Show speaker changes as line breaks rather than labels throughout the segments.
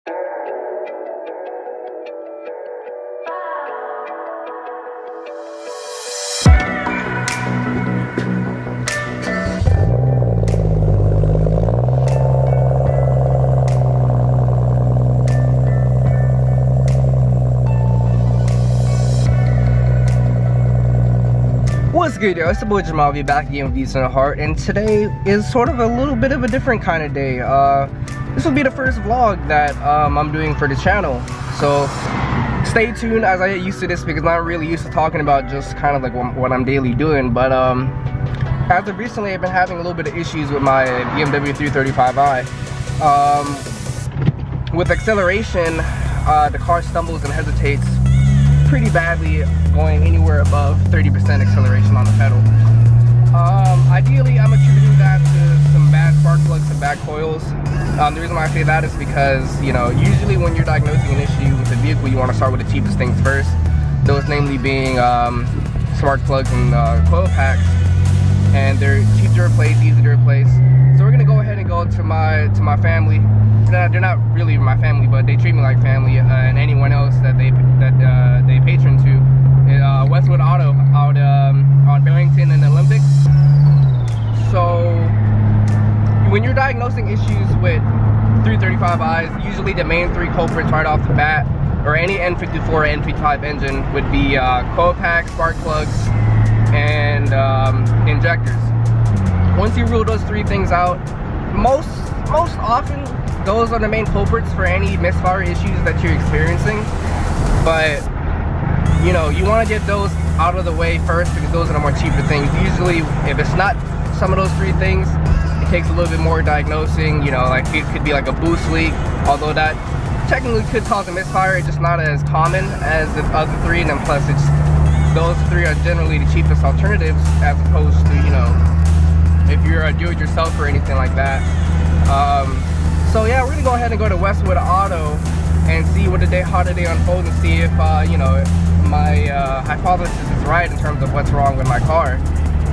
What's good, yo? It's the boy Jeameave back again with Views from the Heart, and today is sort of a little bit of a different kind of day. This will be the first vlog that I'm doing for the channel, so stay tuned as I get used to this because I'm not really used to talking about just kind of like what I'm daily doing. But as of recently, I've been having a little bit of issues with my BMW 335i. With acceleration, the car stumbles and hesitates pretty badly, going anywhere above 30% acceleration on the pedal. Ideally, I'm attributing that to some bad spark plugs and bad coils. The reason why I say that is because, you know, usually when you're diagnosing an issue with a vehicle, you want to start with the cheapest things first. Those namely being spark plugs and coil packs, and they're cheap to replace, easy to replace. So we're gonna go ahead and go to my family. They're not really my family, but they treat me like family, and anyone else that they patron to. Westwood Auto out on Barrington and Olympic. So when you're diagnosing issues with 335i's, usually the main three culprits right off the bat, or any N54 or N55 engine, would be coil packs, spark plugs, and injectors. Once you rule those three things out, most often those are the main culprits for any misfire issues that you're experiencing. But you know, you want to get those out of the way first because those are the more cheaper things. Usually, if it's not some of those three things, it takes a little bit more diagnosing. You know, like it could be like a boost leak, although that technically could cause a misfire. It's just not as common as the other three, and then plus those three are generally the cheapest alternatives as opposed to, you know, if you're a do-it-yourself or anything like that. So yeah, we're gonna go ahead and go to Westwood Auto and see how the day unfolds, and see if you know, my hypothesis is right in terms of what's wrong with my car.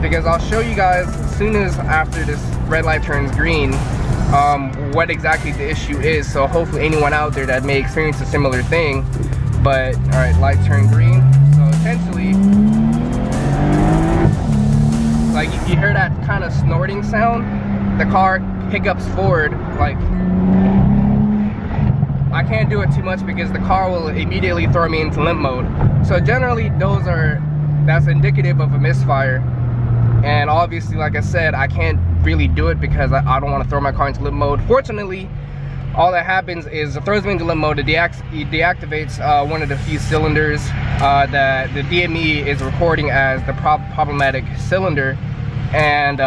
Because I'll show you guys as soon as after this red light turns green what exactly the issue is. So hopefully anyone out there that may experience a similar thing. But all right, light turned green. So essentially, like you hear that kind of snorting sound, the car hiccups forward. Like, I can't do it too much because the car will immediately throw me into limp mode. So generally that's indicative of a misfire. And obviously, like I said, I can't really do it because I don't want to throw my car into limp mode. Fortunately, all that happens is it throws me into limp mode. It deactivates one of the few cylinders that the DME is recording as the problematic cylinder. And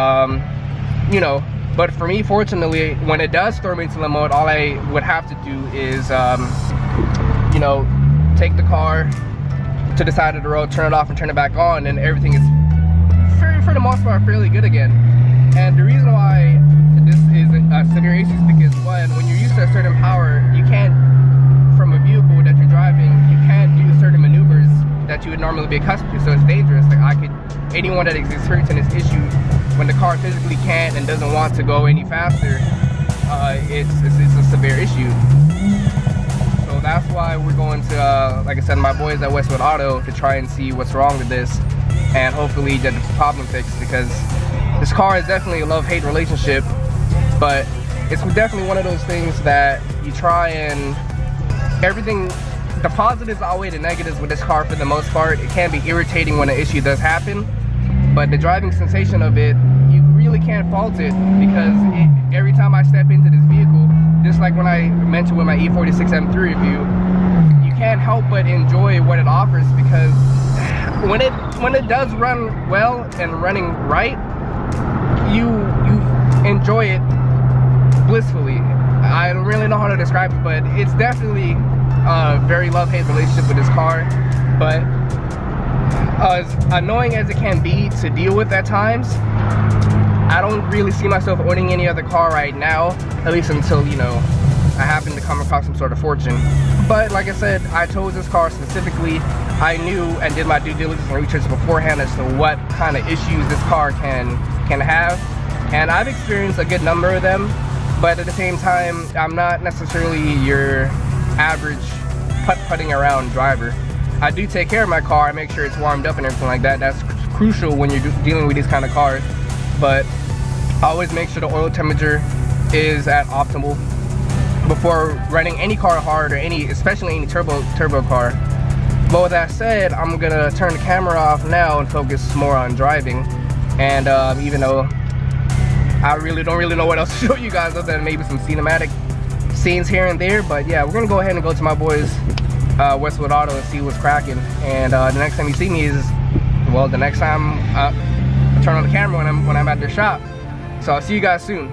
you know, but for me, fortunately, when it does throw me into limp mode, all I would have to do is you know, take the car to the side of the road, turn it off and turn it back on, and everything is for the most part fairly good again. And the reason why this is a severe issue is because when you're used to a certain power, you can't, from a vehicle that you're driving, you can't do certain maneuvers that you would normally be accustomed to. So it's dangerous. Like anyone that is experiencing this issue, when the car physically can't and doesn't want to go any faster, it's a severe issue. So that's why we're going to, like I said, my boys at Westwood Auto to try and see what's wrong with this and hopefully get the problem fixed, because this car is definitely a love-hate relationship. But it's definitely one of those things that you try and the positives outweigh the negatives with this car for the most part. It can be irritating when an issue does happen, but the driving sensation of it, you really can't fault it, because every time I step into this vehicle, just like when I mentioned with my E46 M3 review, you can't help but enjoy what it offers, because when it does run well and running right, you enjoy it blissfully. I don't really know how to describe it, but it's definitely a very love-hate relationship with this car. But as annoying as it can be to deal with at times, I don't really see myself owning any other car right now, at least until, you know, I happen to come across some sort of fortune. But like I said, I chose this car specifically. I knew and did my due diligence and research beforehand as to what kind of issues this car can have, and I've experienced a good number of them. but at the same time, I'm not necessarily your average putt-putting around driver. I do take care of my car, I make sure it's warmed up and everything like that. That's crucial when you're dealing with these kind of cars. But I always make sure the oil temperature is at optimal before running any car hard, or especially any turbo car. But with that said, I'm gonna turn the camera off now and focus more on driving. And even though I don't really know what else to show you guys other than maybe some cinematic scenes here and there, but yeah, we're gonna go ahead and go to my boys Westwood Auto and see what's cracking. And the next time you see me is, well, the next time I turn on the camera when I'm at their shop. So I'll see you guys soon.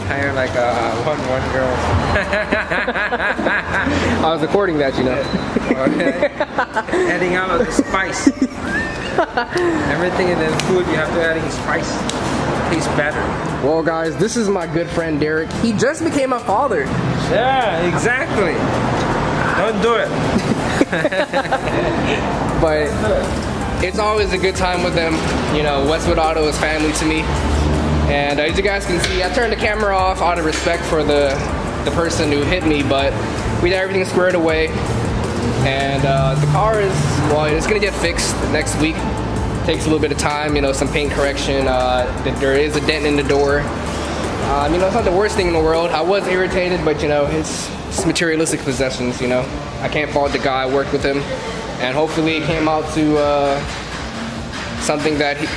Hire one girl.
I was recording that, you know.
Okay. Adding out of the spice. Everything in the food you have to add in spice. Tastes better.
Well guys, this is my good friend Derek. He just became a father.
Yeah, exactly. Don't do it.
But it's always a good time with them. You know, Westwood Auto is family to me. And as you guys can see, I turned the camera off out of respect for the person who hit me, but we got everything squared away. And the car is, well, it's gonna get fixed next week. Takes a little bit of time, you know, some paint correction. There is a dent in the door. You know, it's not the worst thing in the world. I was irritated, but you know, it's materialistic possessions, you know. I can't fault the guy. I worked with him, and hopefully it came out to something that it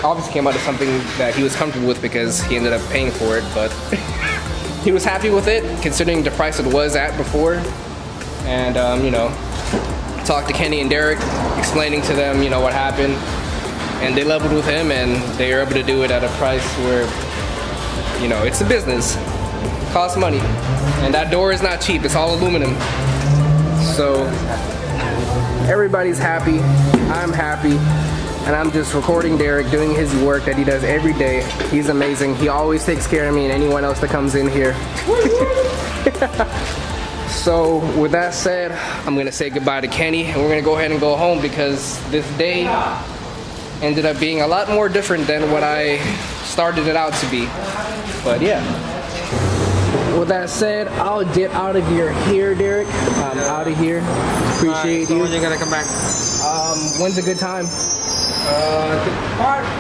obviously came out to something that he was comfortable with, because he ended up paying for it, but he was happy with it considering the price it was at before. And you know, talked to Kenny and Derek, explaining to them, you know, what happened, and they leveled with him, and they were able to do it at a price where, you know, it's a business, it costs money, and that door is not cheap, it's all aluminum. So everybody's happy, I'm happy. And I'm just recording Derek doing his work that he does every day. He's amazing. He always takes care of me and anyone else that comes in here. So with that said, I'm gonna say goodbye to Kenny, and we're gonna go ahead and go home, because this day ended up being a lot more different than what I started it out to be. But yeah. With that said, I'll get out of your hair, Derek. I'm out of here. Appreciate you.
When you're gonna come back?
When's a good time?
The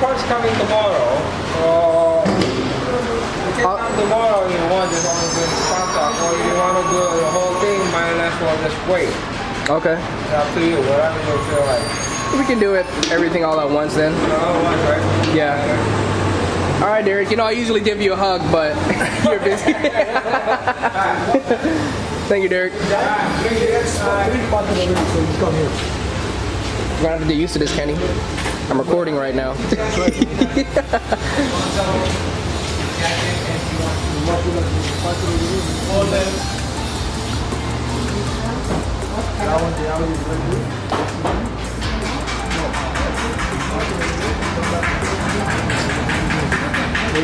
part's coming tomorrow. You can come tomorrow if you want, just only do contact, or if you want to do the whole thing, might as well just wait.
Okay.
It's up to you, whatever you feel like.
We can do it, everything all at once then.
All at once, right?
Yeah. Alright, Derek, you know I usually give you a hug, but you're busy. Thank you, Derek. We're gonna have to get used to this, Kenny. I'm recording right now.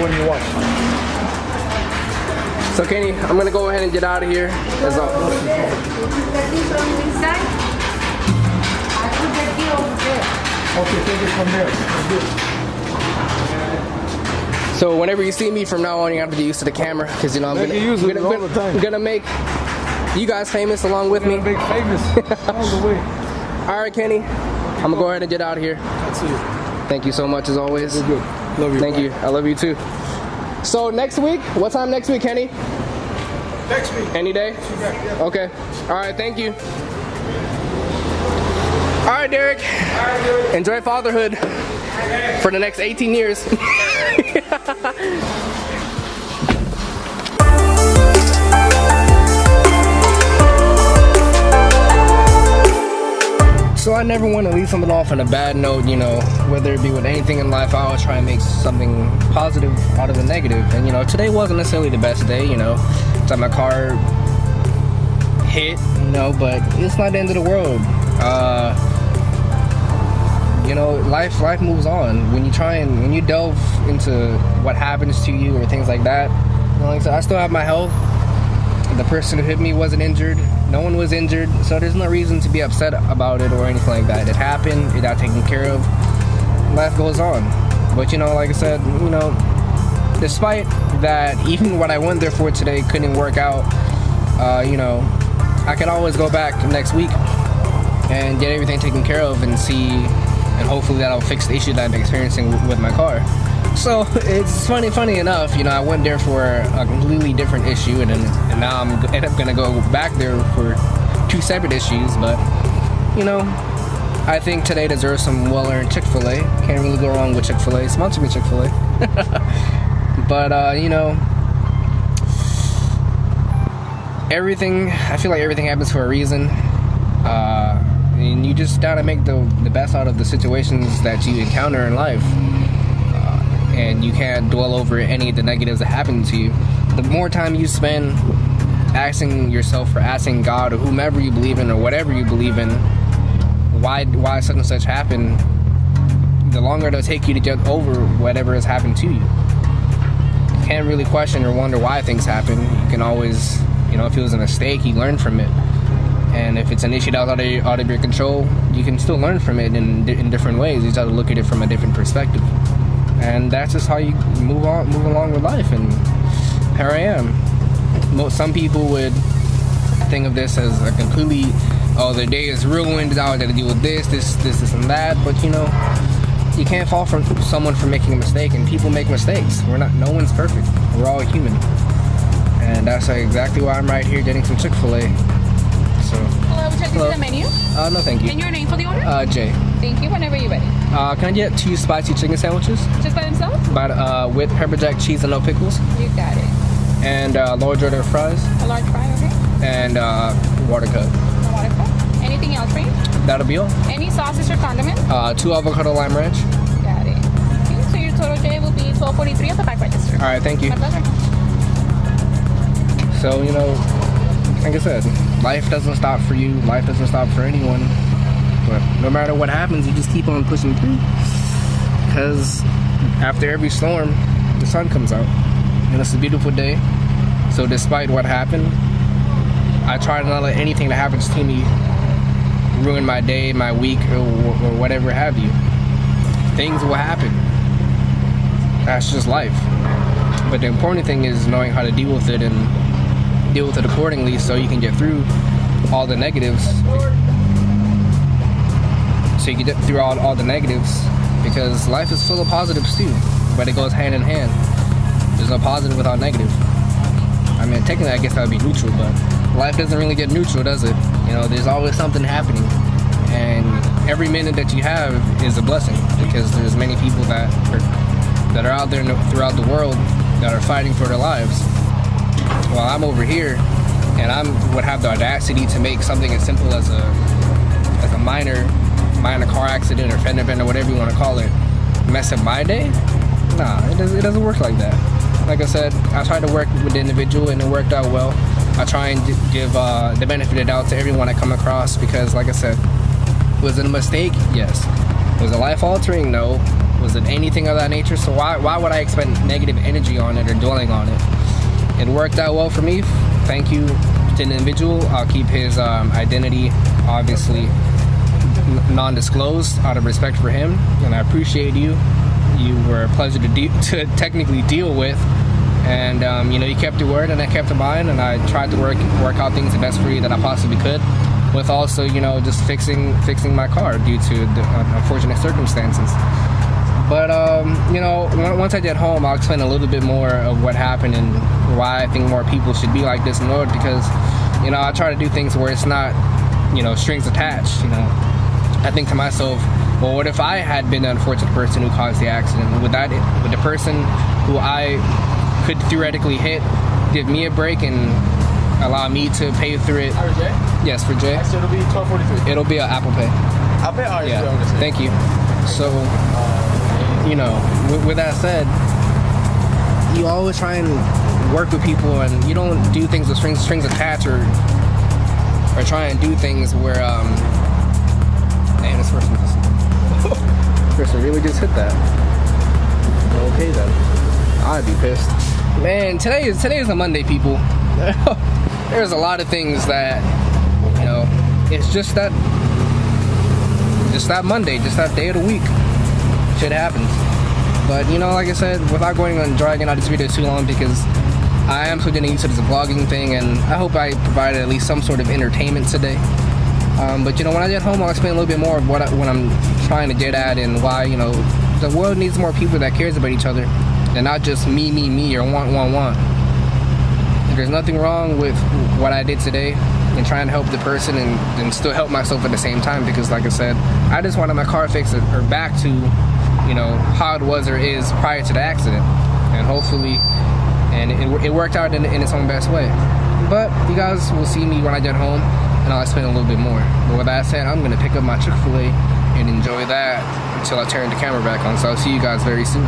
When you want.
So Kenny, I'm gonna go ahead and get out of here. That's all.
Okay, take it from there.
So whenever you see me from now on, you have to get used to the camera, because you know I'm gonna make you guys famous along with me.
Make famous all the way.
All right, Kenny, I'm gonna go ahead and get out of here.
That's it.
Thank you so much as always.
You're good. Love you.
Thank you. I love you too. So next week, what time next week, Kenny?
Next week.
Any day?
Yeah.
Okay. All right. Thank you. All right, Derek. Enjoy fatherhood for the next 18 years. So I never want to leave something off on a bad note, you know, whether it be with anything in life. I always try and make something positive out of the negative. And, you know, today wasn't necessarily the best day, you know. So my car hit, you know, but it's not the end of the world. You know, life moves on. When you delve into what happens to you or things like that, you know, like I said, I still have my health. The person who hit me wasn't injured. No one was injured, so there's no reason to be upset about it or anything like that. It happened. It got taken care of. Life goes on. But, you know, like I said, you know, despite that, even what I went there for today couldn't work out, you know, I could always go back next week and get everything taken care of and see, and hopefully that'll fix the issue that I'm experiencing with my car. So it's funny enough, you know, I went there for a completely different issue, and now I'm end up gonna go back there for 2 separate issues. But, you know, I think today deserves some well-earned Chick-fil-A. Can't really go wrong with Chick-fil-A. Sponsor me, Chick-fil-A. But you know, I feel like everything happens for a reason, and you just gotta make the best out of the situations that you encounter in life. And you can't dwell over any of the negatives that happen to you. The more time you spend asking yourself, or asking God, or whomever you believe in, or whatever you believe in, why such and such happened, the longer it'll take you to get over whatever has happened to you. You can't really question or wonder why things happen. You can always, you know, if it was a mistake, you learn from it. And if it's an issue that's out of your control, you can still learn from it in different ways. You just have to look at it from a different perspective. And that's just how you move along with life. And here I am. Some people would think of this as a completely, oh, their day is ruined, I gotta deal with this, and that. But, you know, you can't fall from someone for making a mistake, and people make mistakes. No one's perfect. We're all human. And that's exactly why I'm right here getting some Chick-fil-A. So,
hello, would you like to see the menu?
No, thank you.
And your name for the order?
Jay.
Thank you, whenever you're ready.
Can I get 2 spicy chicken sandwiches?
Just by themselves?
With pepper jack cheese and no pickles.
You got it.
And large order of fries.
A large fry, okay?
And water cup.
A water cup. Anything else for you?
That'll be all.
Any sauces or condiment?
2 avocado lime ranch.
Got it. Okay, so your total, Jay, will be $12.43 at the back register.
All right, thank you.
My pleasure.
So, you know, like I said, life doesn't stop for you. Life doesn't stop for anyone. But no matter what happens, you just keep on pushing through. Because after every storm, the sun comes out. And it's a beautiful day. So despite what happened, I try to not let anything that happens to me ruin my day, my week, or whatever have you. Things will happen. That's just life. But the important thing is knowing how to deal with it and deal with it accordingly, so you can get through all the negatives. So you can get through all the negatives, because life is full of positives too, but it goes hand in hand. There's no positive without negative. I mean, technically I guess that would be neutral, but life doesn't really get neutral, does it? You know, there's always something happening, and every minute that you have is a blessing, because there's many people that are out there throughout the world that are fighting for their lives. While I'm over here, and would have the audacity to make something as simple as a minor car accident or fender bender, whatever you want to call it, mess up my day. Nah, it doesn't work like that. Like I said, I tried to work with the individual, and it worked out well. I try and give the benefit of the doubt to everyone I come across, because, like I said, was it a mistake? Yes. Was it life altering? No. Was it anything of that nature? So why would I expend negative energy on it or dwelling on it? It worked out well for me. Thank you to the individual. I'll keep his identity, obviously, non-disclosed out of respect for him, and I appreciate you. You were a pleasure to technically deal with, and you know, you kept your word, and I kept mine, and I tried to work out things the best for you that I possibly could, with also, you know, just fixing my car due to the unfortunate circumstances. But you know, once I get home, I'll explain a little bit more of what happened and why I think more people should be like this in order, because, you know, I try to do things where it's not, you know, strings attached. You know, I think to myself, well, what if I had been the unfortunate person who caused the accident? Would the person who I could theoretically hit give me a break and allow me to pay through it?
For Jay?
Yes, for Jay.
So it'll be $12.43.
It'll be an Apple Pay.
I bet ours
Yeah,
are the same.
thank you. So, you know, with that said, you always try and work with people, and you don't do things with strings attached, or try and do things where, man, this person really just hit that. Okay then, I'd be pissed. Man, today is a Monday, people. There's a lot of things that, you know, it's just that Monday, just that day of the week. Shit happens. But, you know, like I said, without going on dragging out this video too long, because I am so getting used to this vlogging thing, and I hope I provided at least some sort of entertainment today. But, you know, when I get home, I'll explain a little bit more of what I'm trying to get at, and why, you know, the world needs more people that cares about each other, and not just me, or want. There's nothing wrong with what I did today, and trying to help the person and still help myself at the same time, because, like I said, I just wanted my car fixed, or back to, you know, how it was or is prior to the accident, and hopefully, and it worked out in its own best way. But you guys will see me when I get home, and I'll explain a little bit more. But with that said, I'm gonna pick up my Chick-fil-A and enjoy that until I turn the camera back on. So I'll see you guys very soon.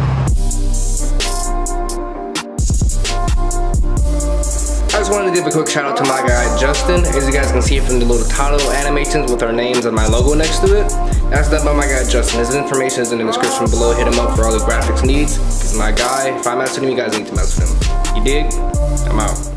I just wanted to give a quick shout out to my guy Justin. As you guys can see from the little title animations with our names and my logo next to it, that's done by my guy Justin. His information is in the description below. Hit him up for all the graphics needs. He's my guy. If I mess with him, you guys need to mess with him. You dig? I'm out.